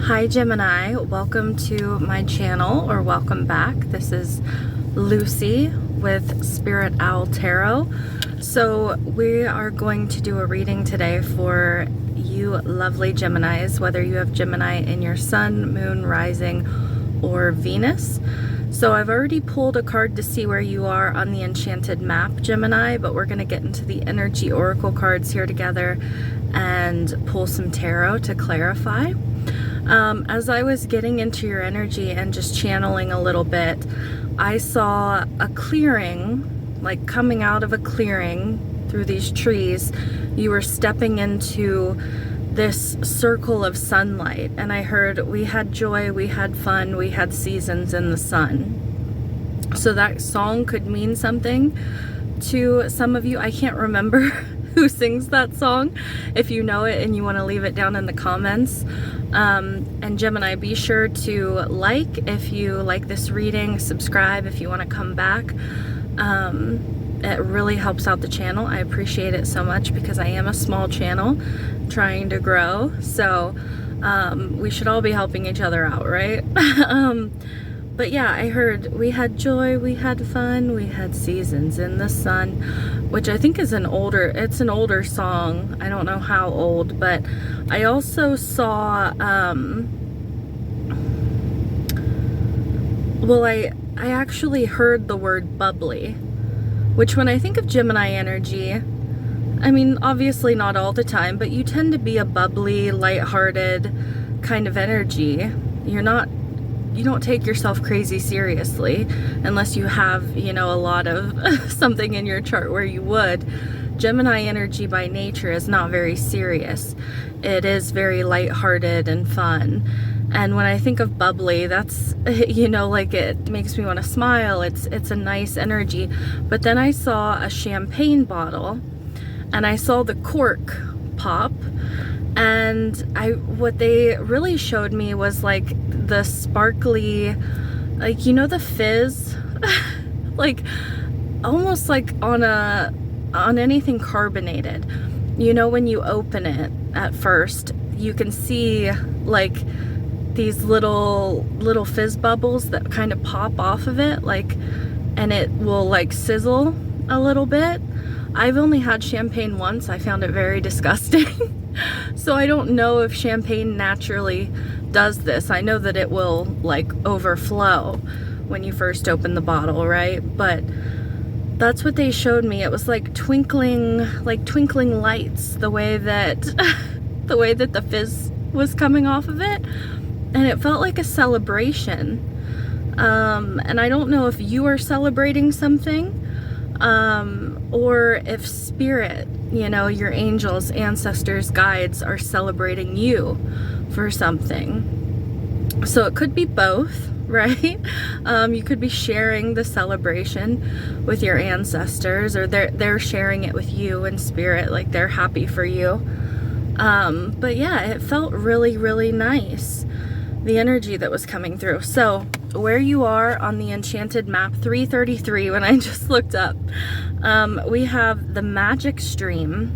Hi Gemini, welcome to my channel, or welcome back. This is Lucy with Spirit Owl Tarot. So we are going to do a reading today for you lovely Geminis, whether you have Gemini in your sun, moon, rising, or Venus. So I've already pulled a card to see where you are on the enchanted map, Gemini, but we're going to get into the energy oracle cards here together and pull some tarot to clarify. As I was getting into your energy and just channeling a little bit, I saw a clearing, like coming out of a clearing through these trees. You were stepping into this circle of sunlight, and I heard we had joy, we had fun, we had seasons in the sun. So that song could mean something to some of you. I can't remember who sings that song. If you know it and you want to leave it down in the comments. And Gemini, be sure to like if you like this reading, subscribe if you want to come back. It really helps out the channel. I appreciate it so much because I am a small channel trying to grow. So we should all be helping each other out, right? But yeah, I heard we had joy, we had fun, we had seasons in the sun, which I think is it's an older song. I don't know how old, but I also saw, well, I actually heard the word bubbly, which when I think of Gemini energy, I mean, obviously not all the time, but you tend to be a bubbly, lighthearted kind of energy. You don't take yourself crazy seriously unless you have, you know, a lot of something in your chart where you would. Gemini energy by nature is not very serious. It is very lighthearted and fun. And when I think of bubbly, that's, you know, like it makes me want to smile. It's a nice energy. But then I saw a champagne bottle and I saw the cork pop. And what they really showed me was like the sparkly, like, you know, the fizz, like almost like on anything carbonated. You know, when you open it at first, you can see like these little fizz bubbles that kind of pop off of it, like, and it will like sizzle a little bit. I've only had champagne once. I found it very disgusting. So I don't know if champagne naturally does this. I know that it will like overflow when you first open the bottle, right? But that's what they showed me. It was like twinkling lights, the way that the fizz was coming off of it. And it felt like a celebration. And I don't know if you are celebrating something, or if spirit, you know, your angels, ancestors, guides are celebrating you for something. So it could be both, right? You could be sharing the celebration with your ancestors, or they're sharing it with you in spirit, like they're happy for you. But yeah, it felt really, really nice, the energy that was coming through. So where you are on the enchanted map, 333, when I just looked up, we have the magic stream.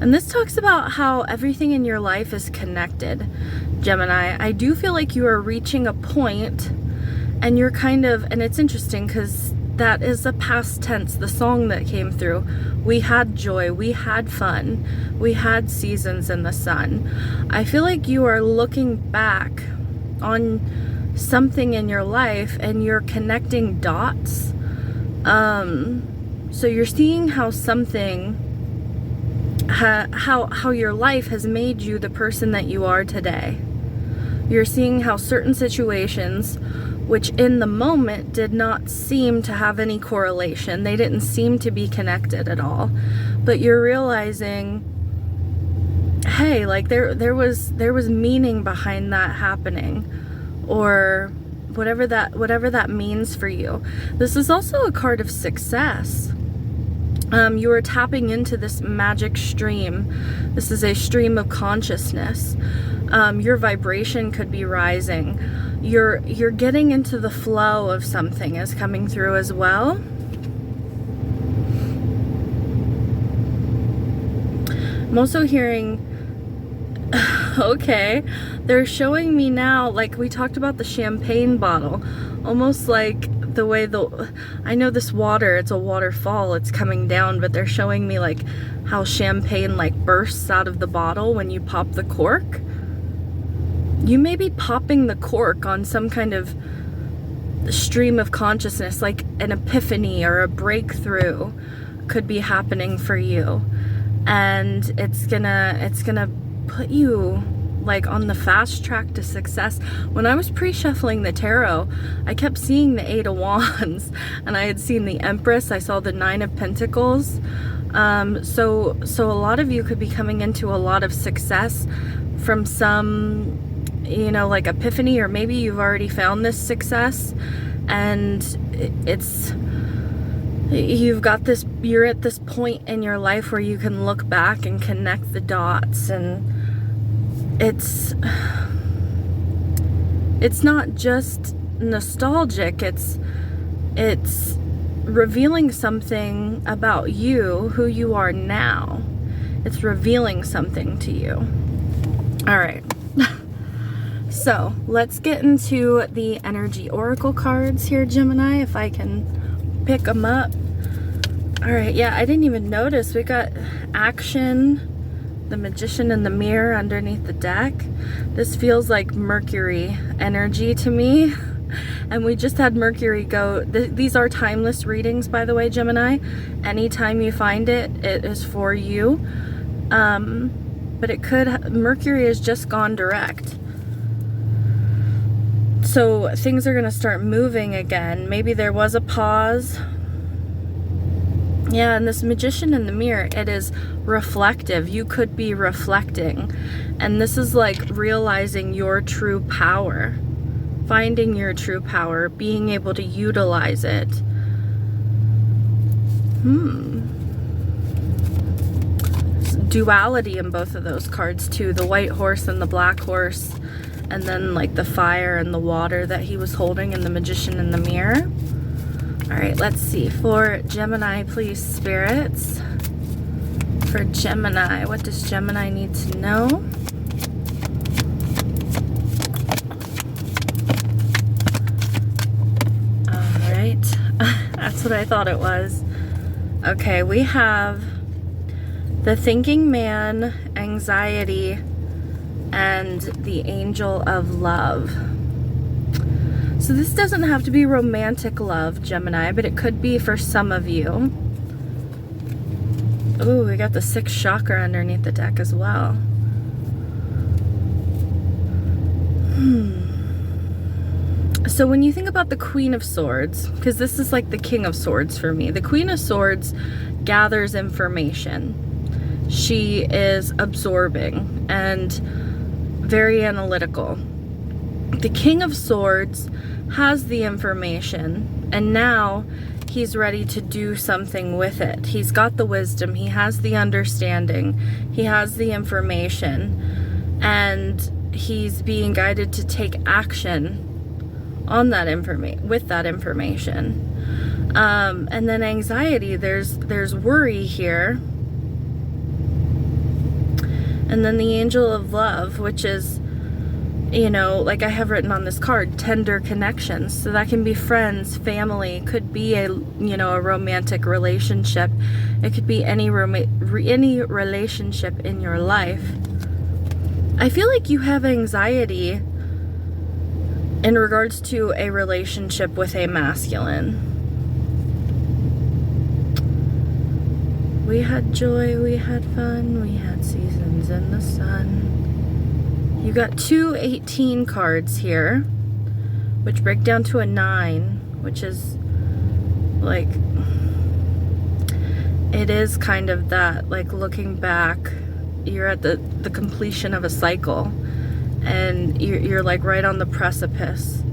And this talks about how everything in your life is connected, Gemini. I do feel like you are reaching a point and you're kind of, and it's interesting because that is a past tense, the song that came through. We had joy, we had fun, we had seasons in the sun. I feel like you are looking back on something in your life and you're connecting dots. So you're seeing how something, how your life has made you the person that you are today. You're seeing how certain situations, which in the moment did not seem to have any correlation, they didn't seem to be connected at all, but you're realizing, hey, like there was meaning behind that happening, or whatever that means for you. This is also a card of success. You are tapping into this magic stream. This is a stream of consciousness. Your vibration could be rising. You're getting into the flow of something is coming through as well. I'm also hearing, okay, They're showing me now, like we talked about the champagne bottle, almost like the way I know this water, it's a waterfall, it's coming down, but they're showing me like how champagne like bursts out of the bottle when you pop the cork. You may be popping the cork on some kind of stream of consciousness, like an epiphany or a breakthrough could be happening for you, and it's gonna put you like on the fast track to success. When I was pre-shuffling the tarot, I kept seeing the 8 of Wands, and I had seen the Empress, I saw the 9 of Pentacles. So a lot of you could be coming into a lot of success from some, you know, like epiphany, or maybe you've already found this success, and you're at this point in your life where you can look back and connect the dots, and it's not just nostalgic, it's revealing something about you, who you are now. It's revealing something to you. All right. So let's get into the energy oracle cards here, Gemini, if I can pick them up. All right, yeah, I didn't even notice. We got action, the Magician, and the Mirror underneath the deck. This feels like Mercury energy to me. And we just had Mercury go. These are timeless readings, by the way, Gemini. Anytime you find it, it is for you. But Mercury has just gone direct. So things are going to start moving again. Maybe there was a pause. Yeah, and this Magician in the Mirror, it is reflective. You could be reflecting. And this is like realizing your true power. Finding your true power. Being able to utilize it. Duality in both of those cards too. The white horse and the black horse. And then like the fire and the water that he was holding in the Magician in the Mirror. All right, let's see. For Gemini, please, spirits. For Gemini, what does Gemini need to know? All right. That's what I thought it was. Okay, we have the Thinking Man, Anxiety, and the Angel of Love. So this doesn't have to be romantic love, Gemini, but it could be for some of you. Ooh, we got the 6th chakra underneath the deck as well. So when you think about the Queen of Swords, because this is like the King of Swords for me, the Queen of Swords gathers information. She is absorbing and very analytical. The King of Swords has the information, and now he's ready to do something with it. He's got the wisdom, he has the understanding, he has the information, and he's being guided to take action on that with that information. And then anxiety, there's worry here. And then the Angel of Love, which is, you know, like I have written on this card, tender connections. So that can be friends, family, could be a romantic relationship. It could be any relationship in your life. I feel like you have anxiety in regards to a relationship with a masculine. We had joy, we had fun, we had seasons in the sun. You got 2 18 cards here, which break down to a 9, which is like, it is kind of that, like looking back, you're at the completion of a cycle, and you're like right on the precipice.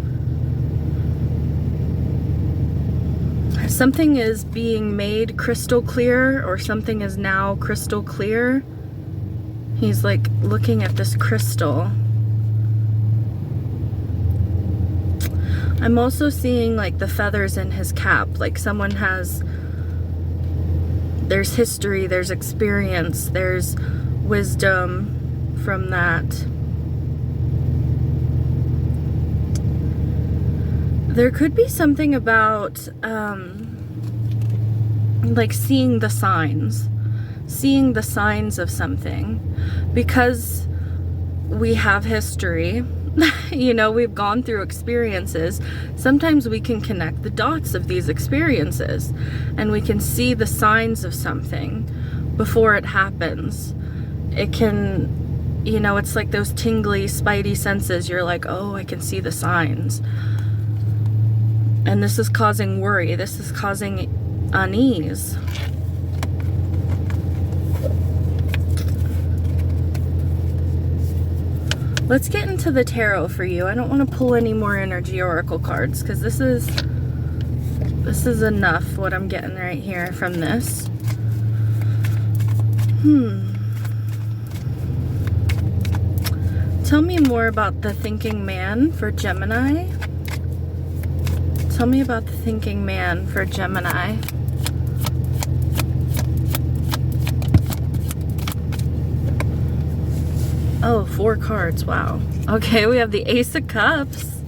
Something is being made crystal clear, or something is now crystal clear. He's like looking at this crystal. I'm also seeing like the feathers in his cap, like someone there's history, there's experience, there's wisdom from that. there could be something about like seeing the signs of something, because we have history. You know, we've gone through experiences. Sometimes we can connect the dots of these experiences and we can see the signs of something before it happens. It can, you know, it's like those tingly, spidey senses. You're like, oh, I can see the signs. And this is causing worry. This is causing unease. Let's get into the tarot for you. I don't want to pull any more energy oracle cards because this is enough what I'm getting right here from this. Tell me more about the thinking man for Gemini. Tell me about the thinking man for Gemini. Oh, 4 cards. Wow. Okay, we have the Ace of Cups,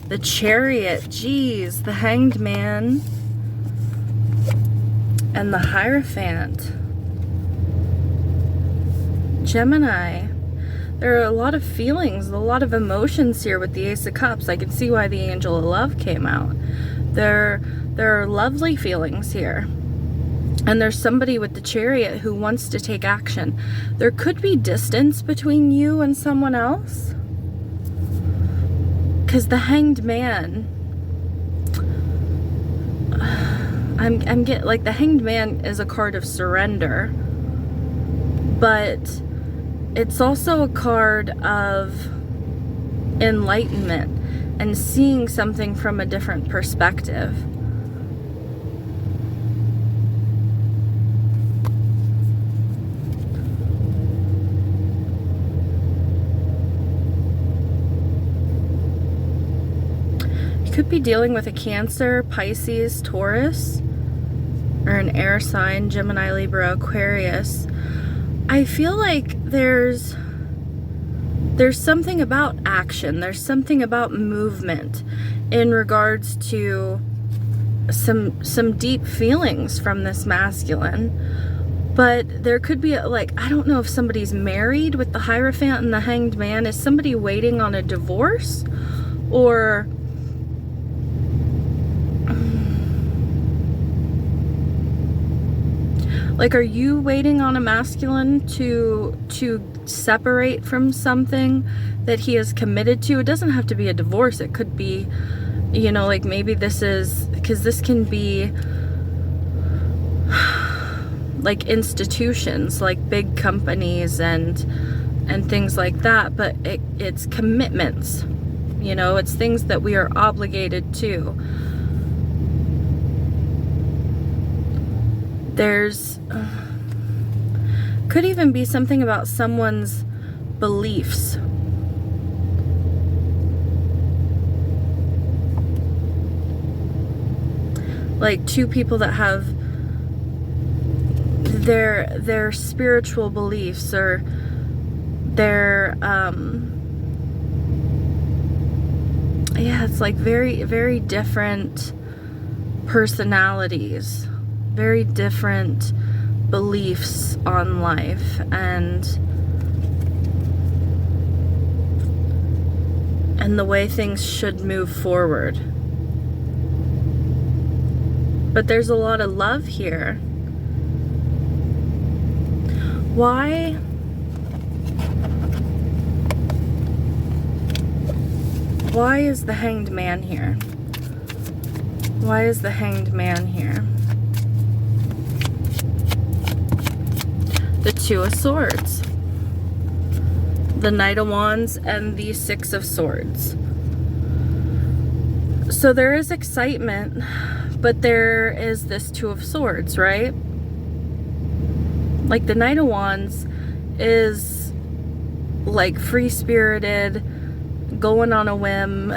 the Chariot, geez, the Hanged Man, and the Hierophant. Gemini. There are a lot of feelings, a lot of emotions here with the Ace of Cups. I can see why the Angel of Love came out. There are lovely feelings here. And there's somebody with the Chariot who wants to take action. There could be distance between you and someone else. Because the Hanged Man, I'm getting, like, the Hanged Man is a card of surrender. But it's also a card of enlightenment and seeing something from a different perspective. You could be dealing with a Cancer, Pisces, Taurus, or an air sign, Gemini, Libra, Aquarius. I feel like there's something about action. There's something about movement in regards to some deep feelings from this masculine. But there could be, like, I don't know if somebody's married with the Hierophant and the Hanged Man. Is somebody waiting on a divorce? Or like, are you waiting on a masculine to separate from something that he is committed to? It doesn't have to be a divorce. It could be, you know, like, maybe this is, because this can be like institutions, like big companies and things like that. But it's commitments, you know, it's things that we are obligated to. There's could even be something about someone's beliefs. Like two people that have their spiritual beliefs, or their yeah, it's like very, very different personalities, very different beliefs on life, and the way things should move forward. But there's a lot of love here. Why is the Hanged Man here? Why is the Hanged Man here? The Two of Swords, the Knight of Wands, and the Six of Swords. So there is excitement, but there is this Two of Swords, right? Like the Knight of Wands is like free-spirited, going on a whim,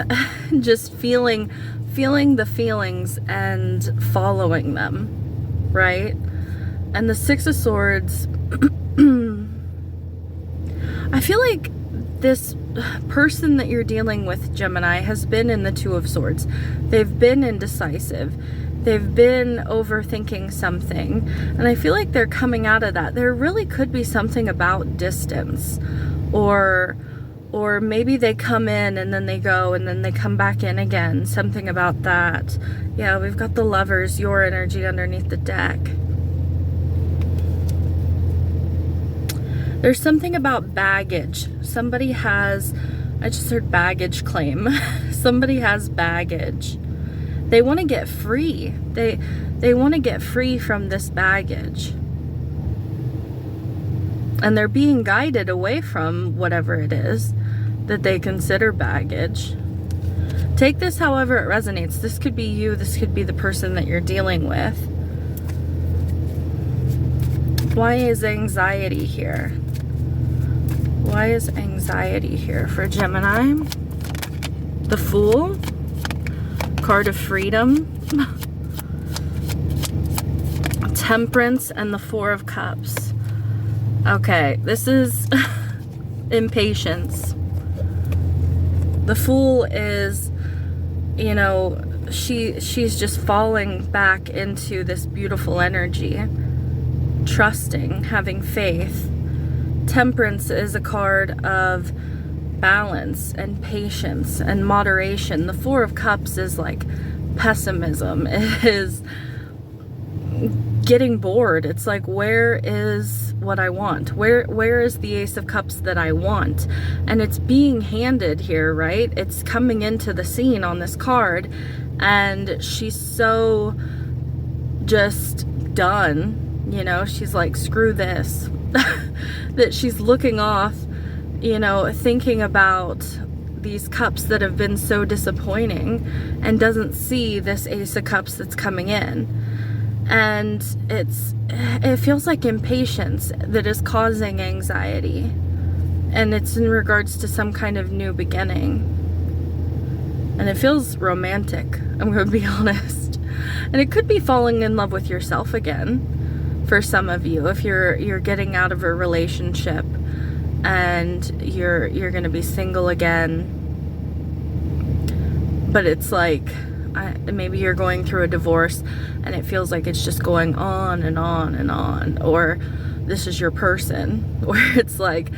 just feeling the feelings and following them, right? And the Six of Swords, I feel like this person that you're dealing with, Gemini, has been in the Two of Swords. They've been indecisive. They've been overthinking something. And I feel like they're coming out of that. There really could be something about distance, or maybe they come in and then they go and then they come back in again. Something about that. Yeah, we've got the Lovers, your energy underneath the deck. There's something about baggage. Somebody has, I just heard baggage claim. Somebody has baggage. They want to get free. They want to get free from this baggage. And they're being guided away from whatever it is that they consider baggage. Take this however it resonates. This could be you. This could be the person that you're dealing with. Why is anxiety here? Why is anxiety here for Gemini? The Fool. Card of Freedom. Temperance and the Four of Cups. Okay, this is impatience. The Fool is, you know, she's just falling back into this beautiful energy. Trusting, having faith. Temperance is a card of balance and patience and moderation. The Four of Cups is like pessimism. It is getting bored. It's like, where is what I want? Where is the Ace of Cups that I want? And it's being handed here, right? It's coming into the scene on this card, and she's so just done, you know, she's like, screw this. That she's looking off, you know, thinking about these cups that have been so disappointing, and doesn't see this Ace of Cups that's coming in. And it feels like impatience that is causing anxiety, and it's in regards to some kind of new beginning. And it feels romantic, I'm going to be honest. And it could be falling in love with yourself again for some of you, if you're getting out of a relationship and you're going to be single again. But it's like, maybe you're going through a divorce and it feels like it's just going on and on and on. Or this is your person, where it's like,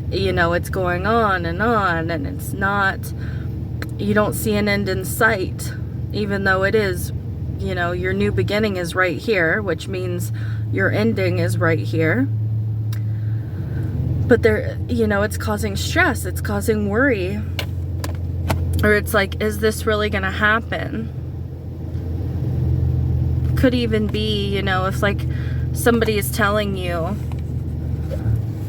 you know, it's going on, and it's not, you don't see an end in sight, even though it is, you know, your new beginning is right here, which means your ending is right here. But there, you know, it's causing stress, it's causing worry. Or it's like, is this really gonna happen? Could even be, you know, if like somebody is telling you,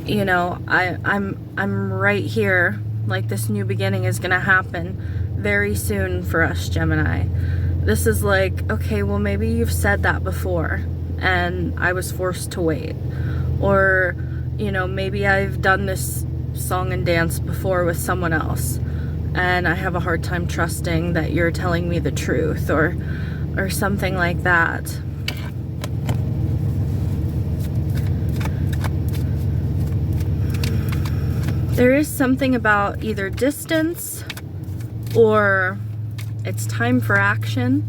you know, I'm right here, like this new beginning is gonna happen very soon for us, Gemini. This is like, okay, well, maybe you've said that before and I was forced to wait. Or, you know, maybe I've done this song and dance before with someone else, and I have a hard time trusting that you're telling me the truth, or something like that. There is something about either distance, or it's time for action.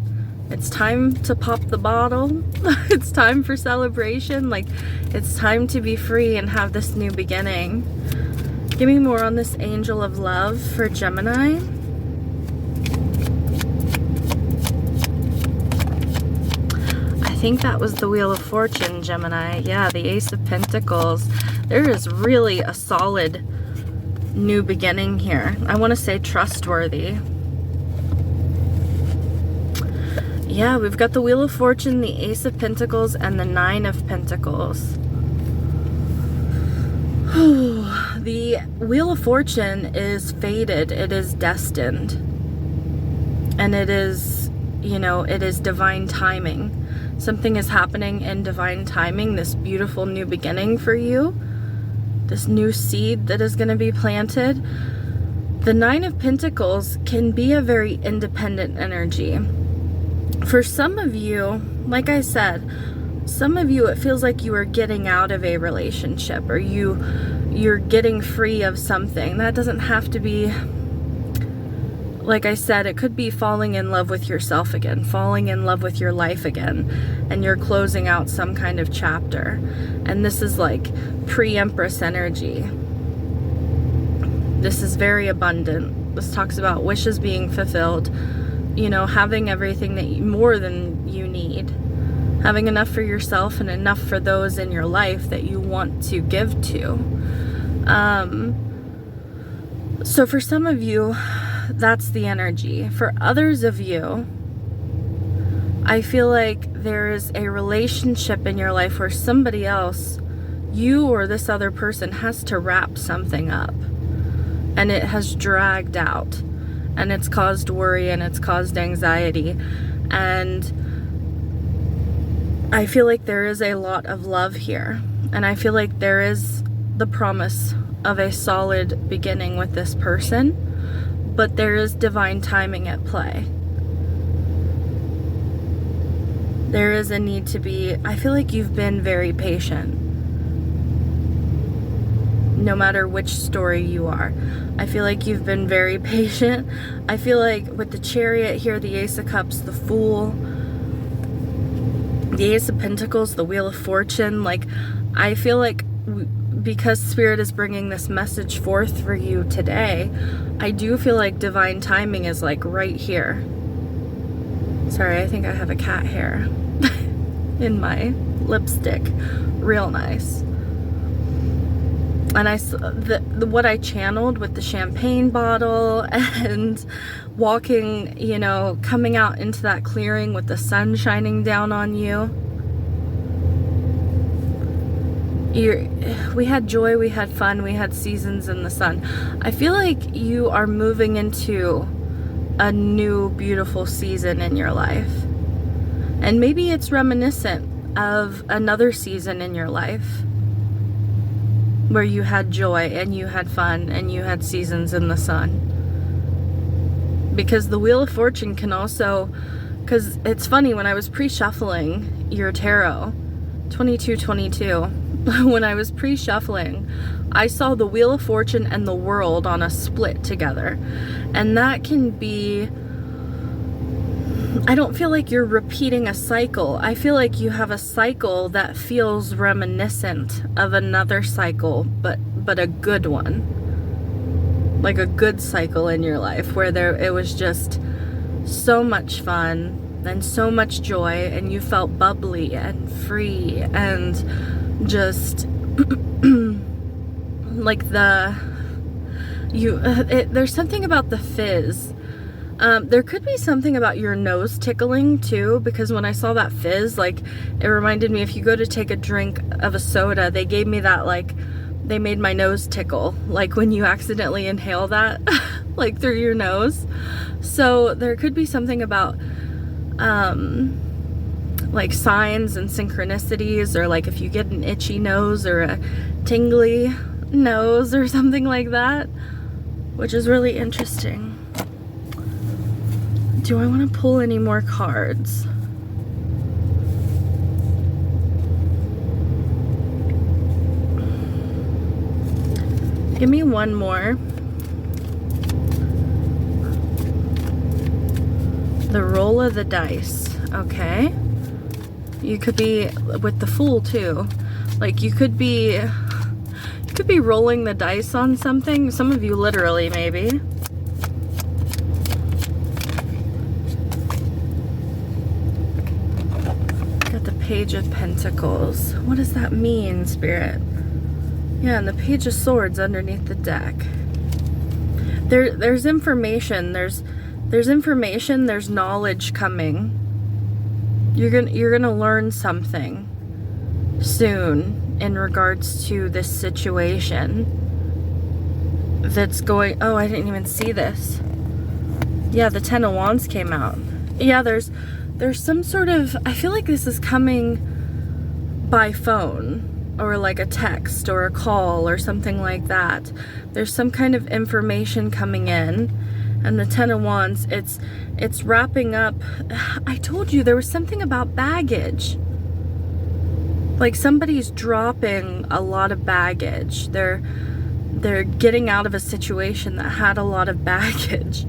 It's time to pop the bottle. It's time for celebration. Like, it's time to be free and have this new beginning. Give me more on this Angel of Love for Gemini. I think that was the Wheel of Fortune, Gemini. Yeah, the Ace of Pentacles. There is really a solid new beginning here. I want to say trustworthy. Yeah, we've got the Wheel of Fortune, the Ace of Pentacles, and the Nine of Pentacles. The Wheel of Fortune is fated. It is destined. And it is, you know, it is divine timing. Something is happening in divine timing, this beautiful new beginning for you. This new seed that is going to be planted. The Nine of Pentacles can be a very independent energy. For some of you, like I said, some of you, it feels like you are getting out of a relationship, or you you're getting free of something. That doesn't have to be, like I said, it could be falling in love with yourself again, falling in love with your life again, and you're closing out some kind of chapter. And this is like pre-Empress energy. This is very abundant. This talks about wishes being fulfilled, you know, having everything that you, more than you need, having enough for yourself and enough for those in your life that you want to give to. So for some of you, that's the energy. For others of you, I feel like there is a relationship in your life where somebody else, you or this other person, has to wrap something up. And it has dragged out. And it's caused worry and it's caused anxiety. And I feel like there is a lot of love here. And I feel like there is the promise of a solid beginning with this person. But there is divine timing at play. There is a need to be, I feel like you've been very patient. No matter which story you are. I feel like you've been very patient. I feel like with the Chariot here, the Ace of Cups, the Fool, the Ace of Pentacles, the Wheel of Fortune, like, I feel like because Spirit is bringing this message forth for you today, I do feel like divine timing is like right here. Sorry, I think I have a cat hair in my lipstick. Real nice. And what I channeled with the champagne bottle and walking, you know, coming out into that clearing with the sun shining down on you. We had joy, we had fun, we had seasons in the sun. I feel like you are moving into a new beautiful season in your life. And maybe it's reminiscent of another season in your life where you had joy and you had fun and you had seasons in the sun. Because the Wheel of Fortune can also, because it's funny, when I was pre-shuffling your tarot, 2222, when I was pre-shuffling, I saw the Wheel of Fortune and the World on a split together. And that can be, I don't feel like you're repeating a cycle. I feel like you have a cycle that feels reminiscent of another cycle, but a good one. Like a good cycle in your life where it was just so much fun and so much joy, and you felt bubbly and free and just like there's something about the fizz. There could be something about your nose tickling too, because when I saw that fizz, like, it reminded me, if you go to take a drink of a soda, they gave me that, like, they made my nose tickle, like when you accidentally inhale that like through your nose. So there could be something about like signs and synchronicities, or like if you get an itchy nose or a tingly nose or something like that, which is really interesting. Do I want to pull any more cards? Give me one more. The roll of the dice. Okay. You could be with the Fool too. Like you could be rolling the dice on something. Some of you literally, maybe. Got the Page of Pentacles. What does that mean, Spirit? Yeah, and the Page of Swords underneath the deck. There's information. There's information. There's knowledge coming. You're gonna learn something soon in regards to this situation that's going. Oh, I didn't even see this. Yeah, the Ten of Wands came out. Yeah, there's some sort of, I feel like this is coming by phone, or like a text or a call or something like that. There's some kind of information coming in. And the Ten of Wands, it's wrapping up. I told you there was something about baggage. Like somebody's dropping a lot of baggage. They're getting out of a situation that had a lot of baggage.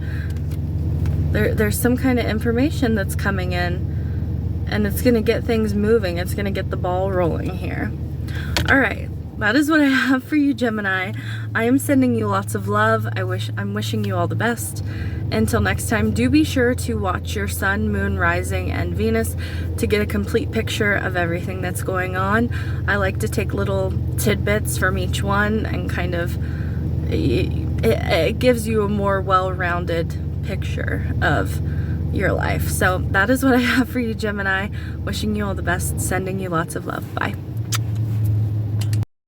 There's some kind of information that's coming in, and it's going to get things moving. It's going to get the ball rolling here. All right, that is what I have for you, Gemini. I am sending you lots of love. I'm wishing you all the best. Until next time, do be sure to watch your sun, moon, rising, and Venus to get a complete picture of everything that's going on. I like to take little tidbits from each one and kind of, it gives you a more well-rounded picture of your life. So that is what I have for you, Gemini. Wishing you all the best, sending you lots of love. Bye.